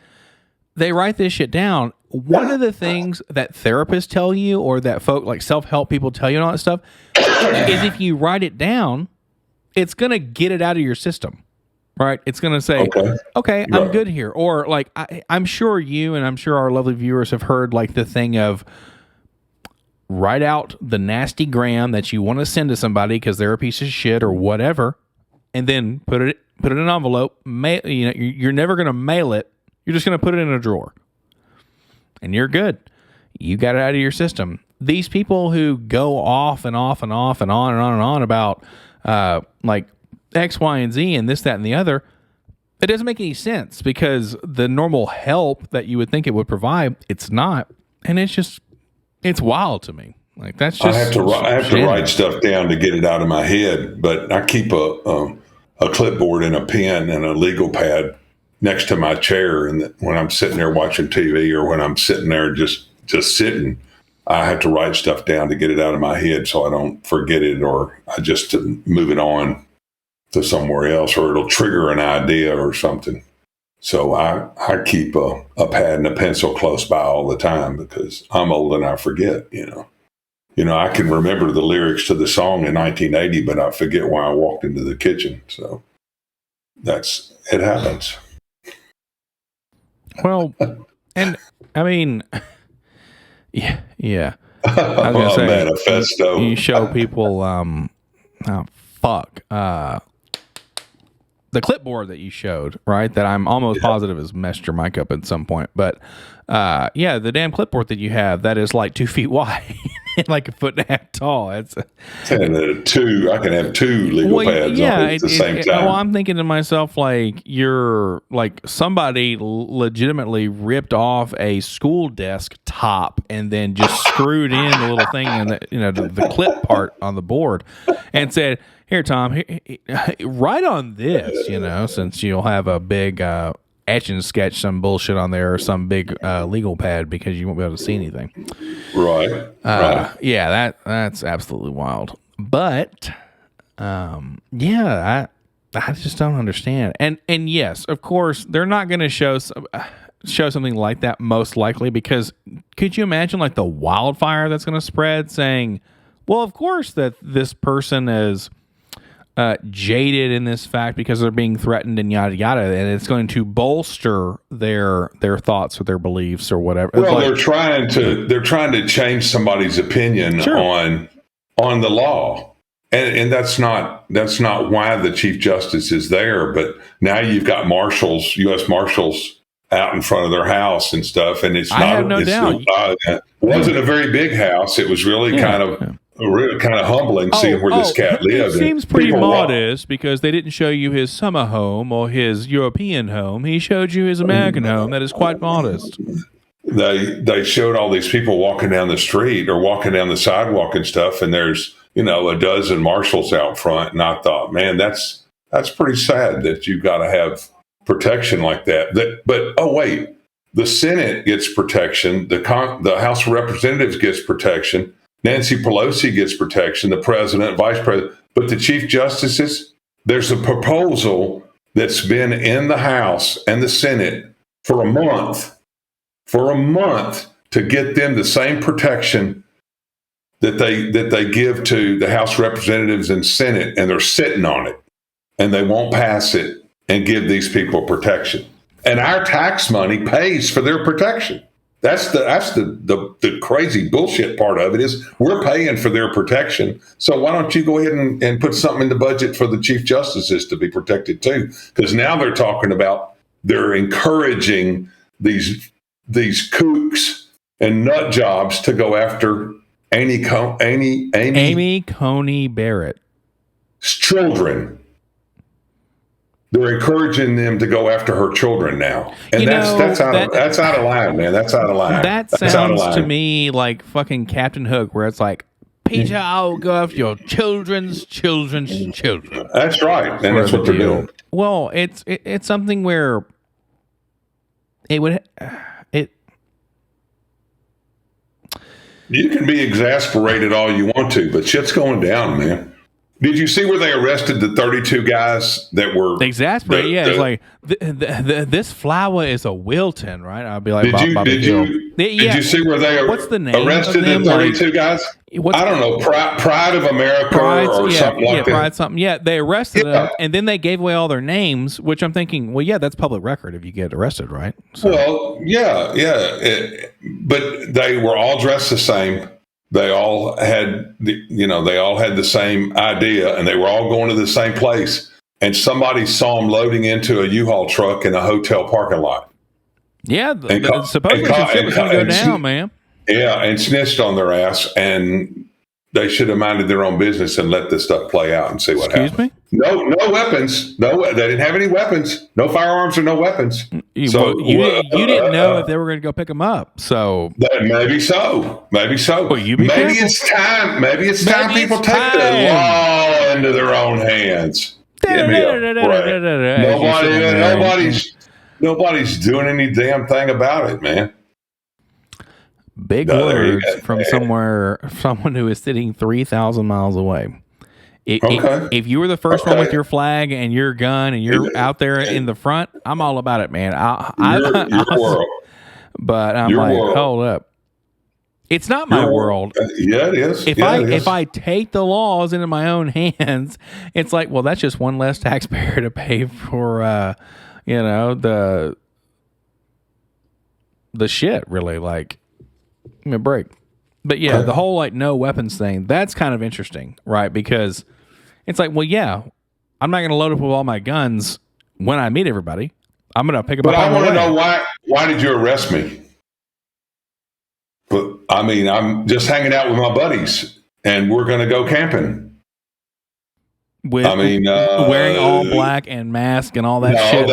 they write this shit down. One of the things that therapists tell you, or that folk like self-help people tell you and all that stuff, is if you write it down, it's gonna get it out of your system. Right, it's going to say, okay, I'm good here. Or like, I'm sure you and I'm sure our lovely viewers have heard like the thing of write out the nasty gram that you want to send to somebody because they're a piece of shit or whatever, and then put it in an envelope. You're never going to mail it. You're just going to put it in a drawer, and you're good. You got it out of your system. These people who go off and off and off and on and on and on about like X, Y, and Z and this, that, and the other, it doesn't make any sense because the normal help that you would think it would provide, it's not. And it's wild to me. Like, that's just, I have to write stuff down to get it out of my head, but I keep a clipboard and a pen and a legal pad next to my chair. And when I'm sitting there watching TV or when I'm sitting there just sitting, I have to write stuff down to get it out of my head so I don't forget it, or I just move it on to somewhere else, or it'll trigger an idea or something. So I keep a pad and a pencil close by all the time because I'm old and I forget, I can remember the lyrics to the song in 1980, but I forget why I walked into the kitchen. So it happens. Well, and I mean, yeah. I was gonna say, manifesto. You show people, the clipboard that you showed, right? That I'm almost positive has messed your mic up at some point. But the damn clipboard that you have that is like 2 feet wide and like a foot and a half tall. It's and I can have two legal pads on at the same time. Well, I'm thinking to myself, like, you're like somebody legitimately ripped off a school desk top and then just screwed in the little thing and the clip part on the board and said, "Here, Tom, write on this, since you'll have a big etch and sketch some bullshit on there or some big legal pad because you won't be able to see anything." Right. Yeah, that's absolutely wild. But, I just don't understand. And yes, of course, they're not going to show something like that most likely, because could you imagine like the wildfire that's going to spread saying, well, of course that this person is jaded in this fact because they're being threatened and yada yada, and it's going to bolster their thoughts or their beliefs or whatever. Well, they're trying to change somebody's opinion on the law, and that's not why the Chief Justice is there. But now you've got U.S. Marshals out in front of their house and stuff, and it's not. I have no doubt. It wasn't a very big house. It was really kind of humbling seeing where this cat lived. It seems pretty modest because they didn't show you his summer home or his European home. He showed you his American home that is quite modest. They showed all these people walking down the street or walking down the sidewalk and stuff, and there's a dozen marshals out front, and I thought, man, that's pretty sad that you've got to have protection like that. But oh wait, the Senate gets protection, the House of Representatives gets protection. Nancy Pelosi gets protection, the president, vice president, but the chief justices, there's a proposal that's been in the House and the Senate for a month to get them the same protection that they give to the House of Representatives and Senate, and they're sitting on it, and they won't pass it and give these people protection. And our tax money pays for their protection. That's the crazy bullshit part of it is we're paying for their protection. So why don't you go ahead and put something in the budget for the chief justices to be protected too? Because now they're talking about they're encouraging these kooks and nut jobs to go after Amy Coney Barrett's children. They're encouraging them to go after her children now, and that's out of line, man. That's out of line. That sounds to me like fucking Captain Hook, where it's like, Peter, I'll go after your children's children. That's right, and that's what they're doing. Well, it's something where it would You can be exasperated all you want to, but shit's going down, man. Did you see where they arrested the 32 guys that were exasperated? It's like this flower is a Wilton, right? I'll be like, did you see where they what's the name arrested the 32 guys? I don't know, Pride of America or something like that. Pride something. Yeah, they arrested them, and then they gave away all their names, which I'm thinking, well, yeah, that's public record if you get arrested, right? So. Well, yeah. But they were all dressed the same. They all had the same idea, and they were all going to the same place. And somebody saw them loading into a U-Haul truck in a hotel parking lot. Yeah, supposedly some shit was going to go down, man. Yeah, and snitched on their ass, and they should have minded their own business and let this stuff play out and see what happens. Excuse me? No weapons. No, they didn't have any weapons. No firearms or no weapons. So you didn't know if they were going to go pick them up. So maybe so. Maybe it's time. Maybe it's time people take the law into their own hands. Give me a break. Nobody's doing any damn thing about it, man. Big words from someone who is sitting 3,000 miles away. If you were the first one with your flag and your gun and you're out there in the front, I'm all about it, man. Your world. But I'm like, world. Hold up. It's not my world. Yeah, it is. If I take the laws into my own hands, it's like, well, that's just one less taxpayer to pay for, the shit, really. Like, give me a break. But yeah, the whole like no weapons thing, that's kind of interesting, right? Because it's like, well, yeah, I'm not going to load up with all my guns when I meet everybody. I'm going to pick them up. But I want to know why did you arrest me? But I mean, I'm just hanging out with my buddies, and we're going to go camping. Wearing all black and mask and all that shit.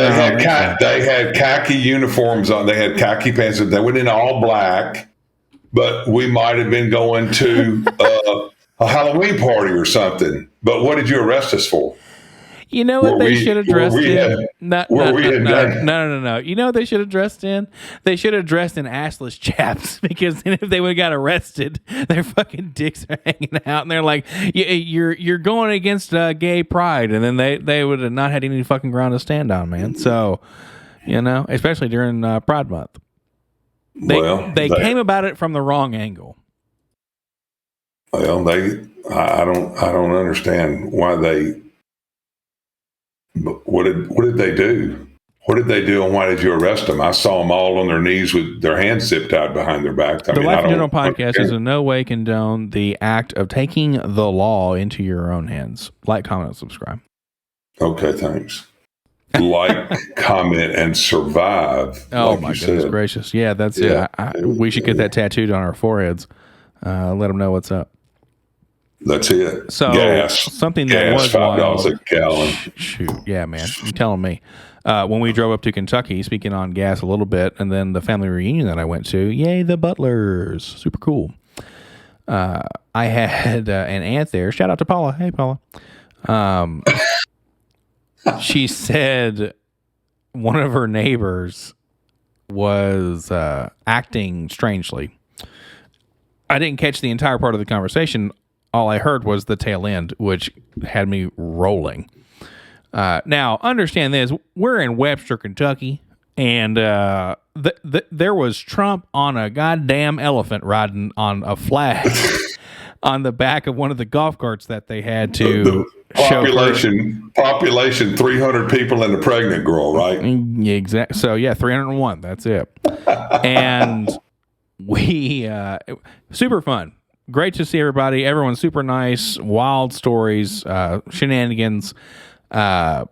They had khaki uniforms on. They had khaki pants. They went in all black. But we might have been going to a Halloween party or something. But what did you arrest us for? You know what they should have dressed in? No. You know what they should have dressed in? They should have dressed in assless chaps, because then if they would have got arrested, their fucking dicks are hanging out, and they're like, "You're going against gay pride," and then they would have not had any fucking ground to stand on, man. So, especially during Pride Month, they came about it from the wrong angle. Well, I don't understand why they. What did they do? What did they do, and why did you arrest them? I saw them all on their knees with their hands zip tied behind their back. The Life in General podcast is in no way condone the act of taking the law into your own hands. Like, comment, and subscribe. Okay, thanks. Like, comment, and survive. Oh, like my goodness gracious. Yeah, that's it. We should get that tattooed on our foreheads. Let them know what's up. That's it. So something that was $5 a gallon. Shoot, yeah, man. You're telling me. When we drove up to Kentucky, speaking on gas a little bit, and then the family reunion that I went to, yay, the Butlers, super cool. I had an aunt there. Shout out to Paula. Hey, Paula. She said one of her neighbors was acting strangely. I didn't catch the entire part of the conversation. All I heard was the tail end, which had me rolling. Now, understand this. We're in Webster, Kentucky, and there was Trump on a goddamn elephant riding on a flag on the back of one of the golf carts that they had to population 300 people and a pregnant girl, right? Yeah, exactly. So, 301. That's it. And we super fun. Great to see everybody. Everyone's super nice. Wild stories, shenanigans. And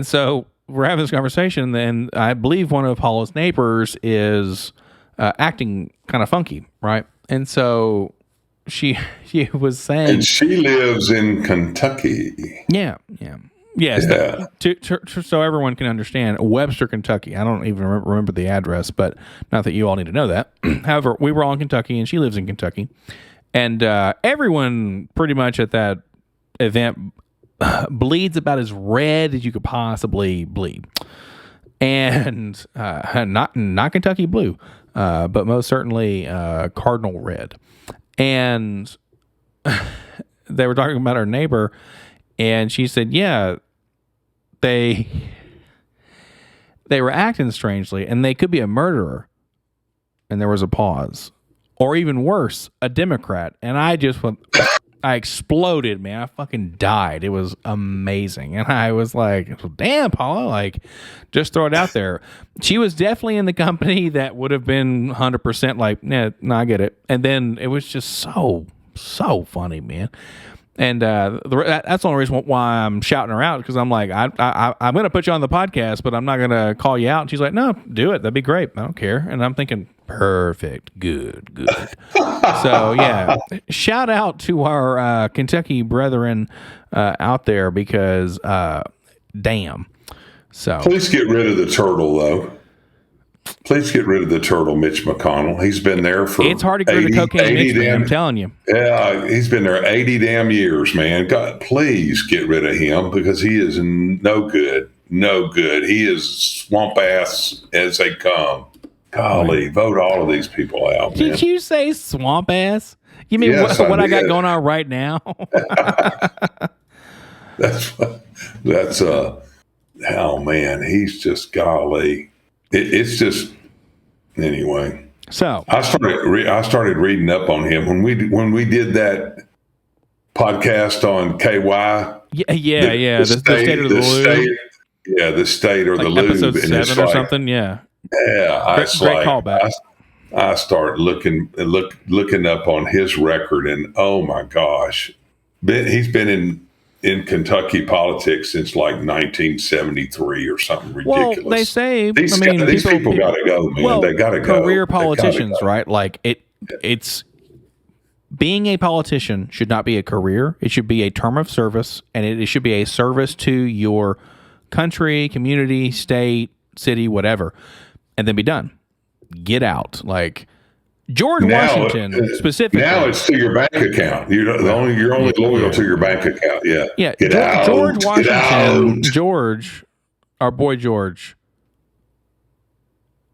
so we're having this conversation, and I believe one of Paula's neighbors is acting kind of funky, right? And so she was saying... And she lives in Kentucky. Yeah. Yes, yeah. So everyone can understand, Webster, Kentucky. I don't even remember the address, but not that you all need to know that. However, we were all in Kentucky, and she lives in Kentucky. And everyone pretty much at that event bleeds about as red as you could possibly bleed. And not Kentucky blue, but most certainly cardinal red. And they were talking about our neighbor, and she said, yeah, they were acting strangely, and they could be a murderer. And there was a pause. Or even worse, a Democrat. And I exploded, man. I fucking died. It was amazing. And I was like, damn, Paula, like, just throw it out there. She was definitely in the company that would have been 100% like, no, I get it. And then it was just so funny, man. And that's the only reason why I'm shouting her out, because I'm like, I'm going to put you on the podcast, but I'm not going to call you out. And she's like, no, do it. That'd be great. I don't care. And I'm thinking, perfect. Good. So, yeah, shout out to our Kentucky brethren out there, because damn. So please get rid of the turtle, though. Please get rid of the turtle, Mitch McConnell. He's been there for... It's hard to get rid of cocaine Mitch, man, I'm telling you. Yeah, he's been there 80 damn years, man. God, please get rid of him, because he is no good. No good. He is swamp ass as they come. Golly, vote all of these people out, man. Did you say swamp ass? You mean what I got going on right now? That's oh, man, he's just, golly. It's just, anyway. So I started reading up on him when we did that podcast on KY. Yeah. The state or the lube. The state or like the lube. Episode 7 or something. Yeah. Yeah. Great callback. I started looking up on his record, and oh my gosh, he's been in Kentucky politics since like 1973 or something ridiculous. Well, they say, these people got to go, man. Well, they got to go. Career politicians, right? Like it's being a politician should not be a career. It should be a term of service, and it should be a service to your country, community, state, city, whatever, and then be done. Get out. Like, George Washington specifically. Now it's to your bank account. You're only loyal to your bank account. Yeah. Yeah. Get out. George Washington, Get out. George, our boy George,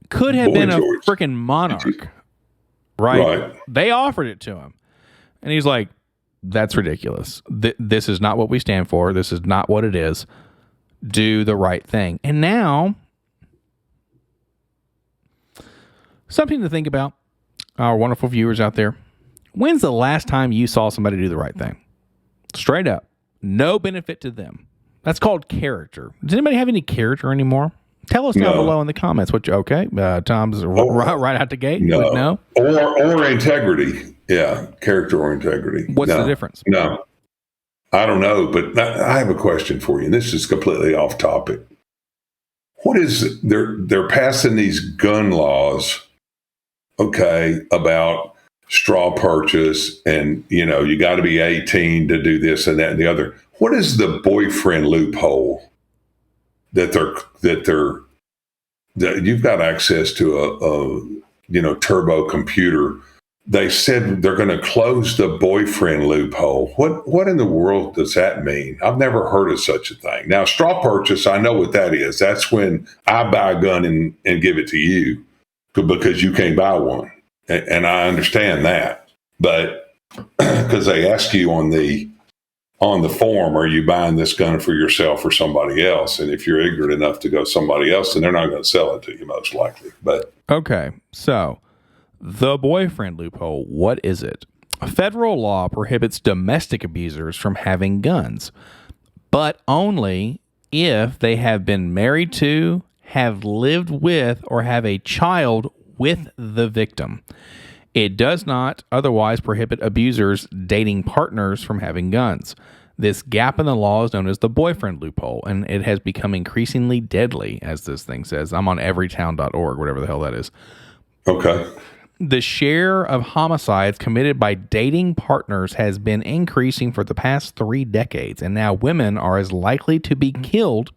could have been a freaking monarch, right? They offered it to him, and he's like, "That's ridiculous. This is not what we stand for. This is not what it is. Do the right thing." And now, something to think about, our wonderful viewers out there. When's the last time you saw somebody do the right thing? Straight up. No benefit to them. That's called character. Does anybody have any character anymore? Tell us down below in the comments. Tom's right out the gate. No. Or integrity. Yeah. Character or integrity. What's the difference? No. I don't know, but I have a question for you. And this is completely off topic. What is they're passing these gun laws, about straw purchase, and you got to be 18 to do this and that and the other. What is the boyfriend loophole that you've got access to a turbo computer? They said they're going to close the boyfriend loophole. What in the world does that mean? I've never heard of such a thing. Now, straw purchase, I know what that is. That's when I buy a gun and give it to you because you can't buy one. And I understand that. But because they ask you on the form, are you buying this gun for yourself or somebody else? And if you're ignorant enough to go somebody else, then they're not going to sell it to you most likely. But okay, so the boyfriend loophole, what is it? Federal law prohibits domestic abusers from having guns, but only if they have been married to, have lived with, or have a child with the victim. It does not otherwise prohibit abusers dating partners from having guns. This gap in the law is known as the boyfriend loophole, and it has become increasingly deadly, as this thing says. I'm on everytown.org, whatever the hell that is. Okay. The share of homicides committed by dating partners has been increasing for the past 3 decades, and now women are as likely to be killed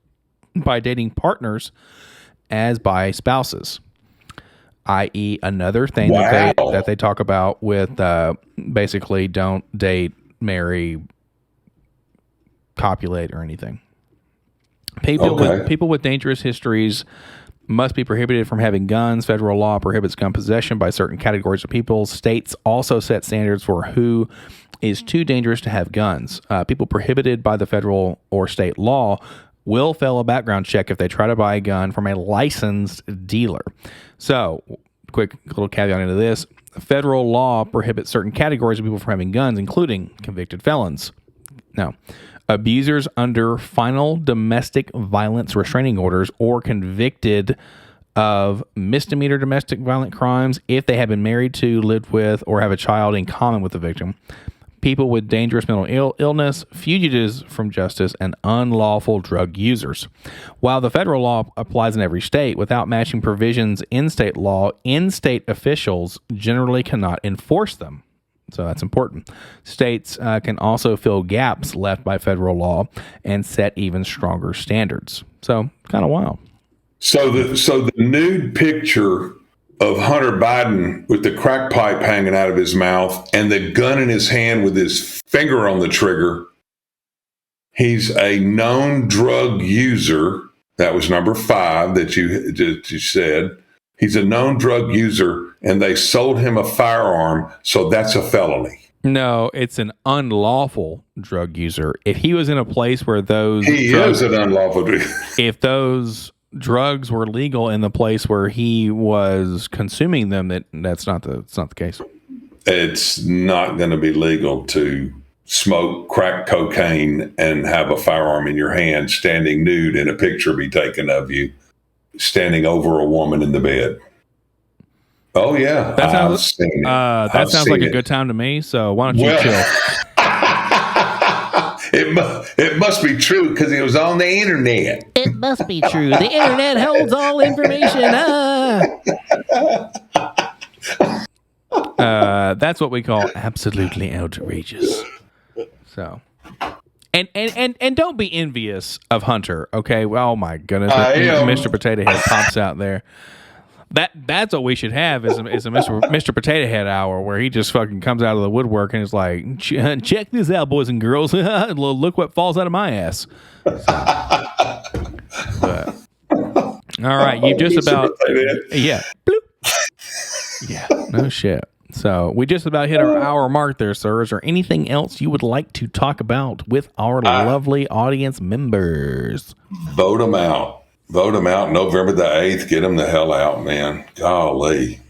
by dating partners as by spouses. I.e., another thing that they talk about with basically don't date, marry, copulate, or anything. People with dangerous histories must be prohibited from having guns. Federal law prohibits gun possession by certain categories of people. States also set standards for who is too dangerous to have guns. People prohibited by the federal or state law will fail a background check if they try to buy a gun from a licensed dealer. So, quick little caveat into this. Federal law prohibits certain categories of people from having guns, including convicted felons. Now, abusers under final domestic violence restraining orders or convicted of misdemeanor domestic violent crimes if they have been married to, lived with, or have a child in common with the victim. People with dangerous mental illness, fugitives from justice, and unlawful drug users. While the federal law applies in every state, without matching provisions in state law, in-state officials generally cannot enforce them. So that's important. States can also fill gaps left by federal law and set even stronger standards. So kind of wild. So the nude picture of Hunter Biden with the crack pipe hanging out of his mouth and the gun in his hand with his finger on the trigger, he's a known drug user. That was number 5 that you said. He's a known drug user, and they sold him a firearm, so that's a felony. No, it's an unlawful drug user. If he was in a place where is an unlawful drug. If those drugs were legal in the place where he was consuming them, that's not the case. It's not going to be legal to smoke crack cocaine and have a firearm in your hand, standing nude, and a picture be taken of you standing over a woman in the bed. Oh yeah, that sounds like a good time to me. So why don't you chill? It must be true because it was on the internet. It must be true. The internet holds all information. That's what we call absolutely outrageous. So, and don't be envious of Hunter. Okay. Well, oh my goodness, Mr. Potato Head pops out there. That's what we should have is a Mr. Potato Head hour where he just fucking comes out of the woodwork and is like, check this out, boys and girls. Look what falls out of my ass. So, but, all right, you just about yeah. Bloop. Yeah, no shit. So we just about hit our hour mark there, sir. Is there anything else you would like to talk about with our lovely audience members? Vote them out. Vote them out November the 8th. Get them the hell out, man. Golly.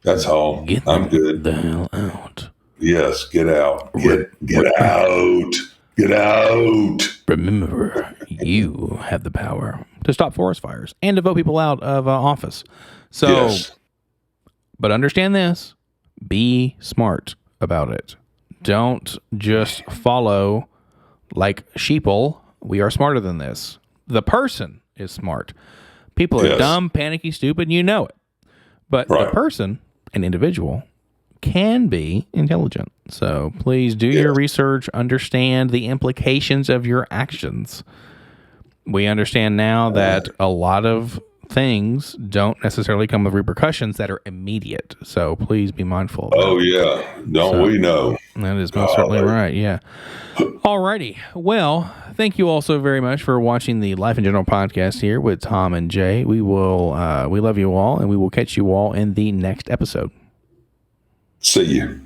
That's all. I'm good. The hell out. Yes, get out. Get out. Get out. Remember, you have the power to stop forest fires and to vote people out of office. So, Yes. But understand this. Be smart about it. Don't just follow like sheeple. We are smarter than this. The person is smart. People are dumb, panicky, stupid, you know it. But the person, an individual, can be intelligent. So please do your research, understand the implications of your actions. We understand now that a lot of things don't necessarily come with repercussions that are immediate. So please be mindful of that. Oh, yeah. Don't we know? That is most certainly right, yeah. Alrighty. Well, thank you all so very much for watching the Life in General podcast here with Tom and Jay. We love you all, and we will catch you all in the next episode. See you.